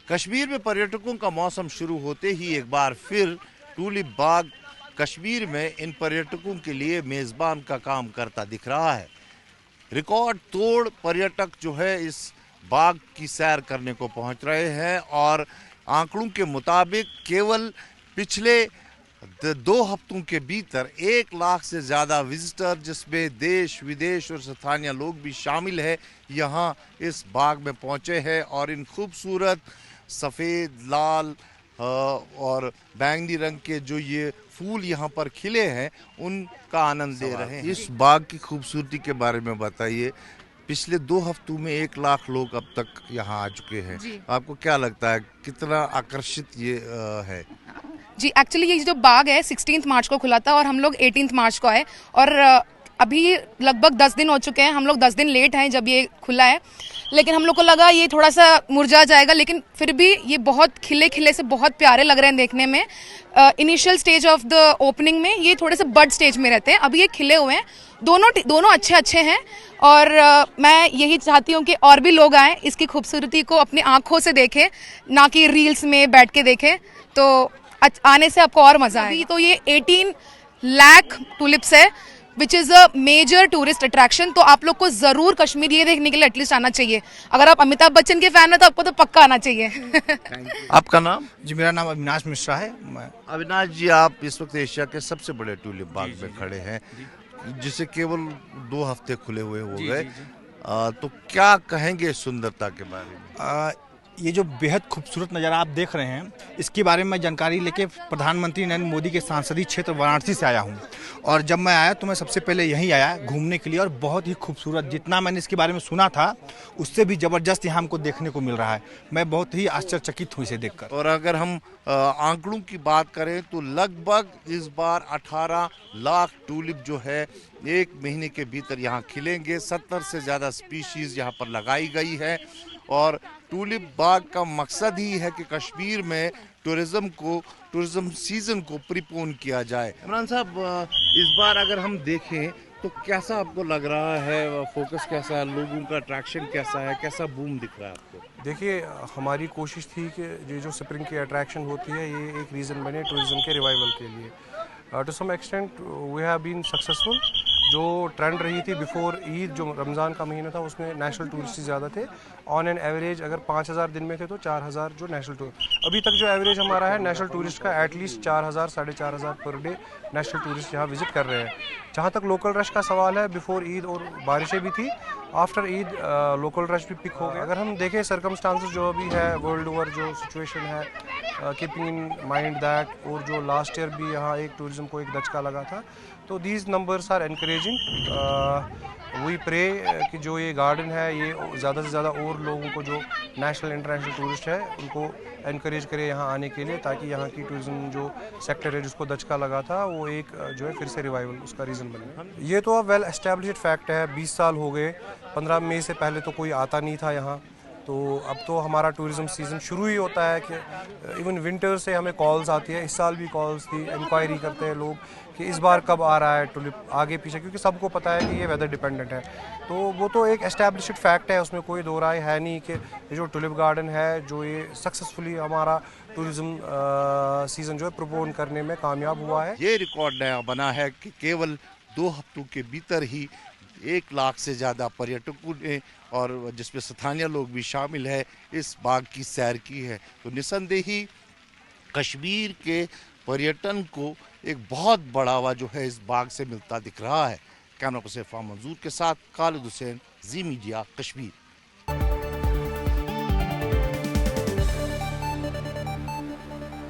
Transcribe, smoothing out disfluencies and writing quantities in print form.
कश्मीर में पर्यटकों का मौसम शुरू होते ही एक बार फिर टूलिप बाग कश्मीर में इन पर्यटकों के लिए मेज़बान का काम करता दिख रहा है। रिकॉर्ड तोड़ पर्यटक जो है इस बाग की सैर करने को पहुंच रहे हैं और आंकड़ों के मुताबिक केवल पिछले 2 हफ्तों के भीतर 1 लाख से ज़्यादा विजिटर, जिसमें देश विदेश और स्थानीय लोग भी शामिल है, यहाँ इस बाग में पहुँचे हैं और इन खूबसूरत सफ़ेद, लाल और बैंगनी रंग के जो ये फूल यहाँ पर खिले हैं उनका आनंद ले रहे हैं। इस बाग की खूबसूरती के बारे में बताइए। पिछले 2 हफ्तों में 1 लाख लोग अब तक यहाँ आ चुके हैं। आपको क्या लगता है कितना आकर्षित ये है? जी, एक्चुअली ये जो बाग है 16 मार्च को खुला था और हम लोग 18 मार्च को आए और अभी लगभग 10 दिन हो चुके हैं। हम लोग 10 दिन लेट हैं जब ये खुला है, लेकिन हम लोग को लगा ये थोड़ा सा मुरझा जाएगा, लेकिन फिर भी ये बहुत खिले खिले से बहुत प्यारे लग रहे हैं देखने में। Initial stage of the opening में ये थोड़े से बड स्टेज में रहते हैं, अभी ये खिले हुए हैं। दोनों अच्छे हैं और मैं यही चाहती हूँ कि और भी लोग आएँ, इसकी खूबसूरती को अपनी आँखों से देखें, ना कि रील्स में बैठ के देखें, तो आने से आपको और मज़ा आएगा। तो ये 18 लाख टूलिप्स है which is a major tourist attraction. तो आप लोग को ज़रूर कश्मीर ये देखने के लिए एटलीस्ट आना चाहिए। अगर आप अमिताभ बच्चन के फैन हैं तो आपको तो पक्का आना चाहिए। आपका नाम? जी, मेरा नाम अविनाश मिश्रा है। अविनाश जी, आप इस वक्त एशिया के सबसे बड़े टूलिप बाग में खड़े हैं, जिसे केवल 2 हफ्ते खुले हुए हो गए, तो क्या कहेंगे सुंदरता के बारे में? ये जो बेहद खूबसूरत नज़ारा आप देख रहे हैं, इसके बारे में जानकारी लेके प्रधानमंत्री नरेंद्र मोदी के संसदीय क्षेत्र वाराणसी से आया हूँ। और जब मैं आया तो मैं सबसे पहले यहीं आया घूमने के लिए, और बहुत ही खूबसूरत, जितना मैंने इसके बारे में सुना था उससे भी ज़बरदस्त यहाँ हमको देखने को मिल रहा है। मैं बहुत ही आश्चर्यचकित हूँ इसे देखकर। और अगर हम आंकड़ों की बात करें तो लगभग इस बार 18 लाख टूलिप जो है 1 महीने के भीतर यहाँ खिलेंगे। 70 से ज़्यादा स्पीशीज़ यहाँ पर लगाई गई है और टूलिप बाग का मकसद ही है कि कश्मीर में टूरिज्म सीजन को प्रीपोन किया जाए। इमरान साहब, इस बार अगर हम देखें तो कैसा आपको लग रहा है, फोकस कैसा है, लोगों का अट्रैक्शन कैसा है, कैसा बूम दिख रहा है आपको? देखिए, हमारी कोशिश थी कि ये जो स्प्रिंग की अट्रैक्शन होती है ये एक रीज़न बने टूरिज़्म के रिवाइवल के लिए। To some extent we have been successful. जो ट्रेंड रही थी बिफोर ईद, जो रमज़ान का महीना था, उसमें नेशनल टूरिस्ट ज़्यादा थे। ऑन एन एवरेज अगर 5000 दिन में थे तो 4000 जो नेशनल टूरिस्ट, अभी तक जो एवरेज हमारा है नेशनल टूरिस्ट का at least 4000 4500 per day national tourist यहाँ विजिट कर रहे हैं। जहाँ तक लोकल रश का सवाल है, बिफोर ईद और बारिशें भी थी, आफ्टर ईद लोकल रश भी पिक हो गया। अगर हम देखें सर्कमस्टांसेस जो अभी है वर्ल्ड ओवर जो सिचुएशन है, कीपिंग इन माइंड दैट, और जो लास्ट ईयर भी यहाँ एक टूरिज्म को एक दचका लगा था, तो these numbers are encouraging. We pray कि जो ये गार्डन है ये ज़्यादा से ज़्यादा और लोगों को जो नेशनल इंटरनेशनल टूरिस्ट है उनको एनकरेज करे यहाँ आने के लिए, ताकि यहाँ की टूरिज्म जो सेक्टर है जिसको दचका लगा था वो एक जो है फिर से रिवाइवल उसका रीज़न बने। ये तो अब वेल एस्टेब्लिश्ड फैक्ट है, 20 साल हो गए। 15 मई से पहले तो कोई आता नहीं था यहाँ, तो अब तो हमारा टूरिज़्म सीज़न शुरू ही होता है कि इवन विंटर से हमें कॉल्स आती है। इस साल भी कॉल्स थी, इंक्वायरी करते हैं लोग कि इस बार कब आ रहा है टुलिप, आगे पीछे, क्योंकि सबको पता है कि ये वेदर डिपेंडेंट है। तो वो तो एक एस्टैब्लिश्ड फैक्ट है, उसमें कोई दो राय है नहीं कि ये जो टुलिप गार्डन है जो ये सक्सेसफुली हमारा टूरिज़्म सीज़न जो है प्रपोन करने में कामयाब हुआ है। ये रिकॉर्ड नया बना है कि केवल 2 हफ्तों के भीतर ही 1 लाख से ज़्यादा पर्यटकों ने, और जिसमें स्थानीय लोग भी शामिल है, इस बाग की सैर की है। तो निसंदेही कश्मीर के पर्यटन को एक बहुत बढ़ावा जो है इस बाग से मिलता दिख रहा है। कैमरा पर्सन मंजूर के साथ खालिद हुसैन, जी मीडिया, कश्मीर।